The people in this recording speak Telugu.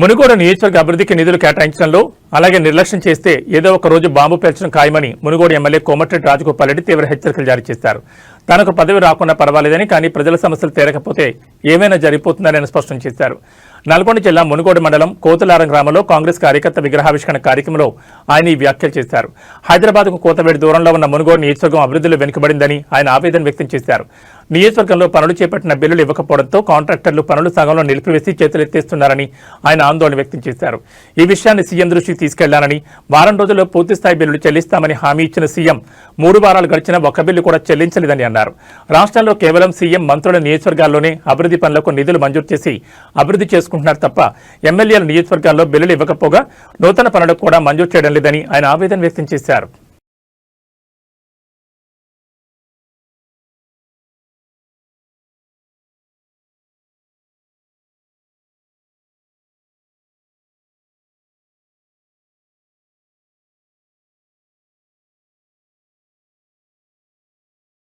మునుగోడు నియోజకవర్గ అభివృద్ధికి నిధులు కేటాయించడంలో అలాగే నిర్లక్ష్యం చేస్తే ఏదో ఒక రోజు బాంబు పేల్చడం ఖాయమని మునుగోడు ఎమ్మెల్యే కోమటిరెడ్డి రాజగోపాల్ రెడ్డి తీవ్ర హెచ్చరికలు జారీ చేశారు. తనకు పదవి రాకుండా పర్వాలేదని, కానీ ప్రజల సమస్యలు తీరకపోతే ఏమైనా జరిగిపోతుందని స్పష్టం చేశారు. నల్గొండ జిల్లా మునుగోడు మండలం కోతులారం గ్రామంలో కాంగ్రెస్ కార్యకర్త విగ్రహావిష్కరణ కార్యక్రమంలో ఆయన ఈ వ్యాఖ్యలు చేశారు. హైదరాబాద్కు కోతవేడి దూరంలో ఉన్న మునుగోడు నియోజకవర్గం అభివృద్ధిలో వెనుకబడిందని ఆయన ఆవేదన వ్యక్తం చేశారు. నియోజకవర్గంలో పనులు చేపట్టిన బిల్లులు ఇవ్వకపోవడంతో కాంట్రాక్టర్లు పనులు సగంలో నిలిపివేసి చేతులెత్తేస్తున్నారని ఆయన ఆందోళన వ్యక్తం చేశారు. ఈ విషయాన్ని సీఎం దృష్టికి తీసుకెళ్లానని, వారం రోజుల్లో పూర్తిస్థాయి బిల్లులు చెల్లిస్తామని హామీ ఇచ్చిన సీఎం 3 వారాలు గడిచినా ఒక్క బిల్లు కూడా చెల్లించలేదని అన్నారు. రాష్ట్రంలో కేవలం సీఎం మంత్రుల నియోజకవర్గాల్లోనే అభివృద్ధి పనులకు నిధులు మంజూరు చేసి అభివృద్ధి చేసుకుంటున్నారు తప్ప ఎమ్మెల్యేల నియోజకవర్గాల్లో బిల్లులు ఇవ్వకపోగా నూతన పనులకు కూడా మంజూరు చేయడం లేదని ఆయన ఆవేదన వ్యక్తం చేశారు.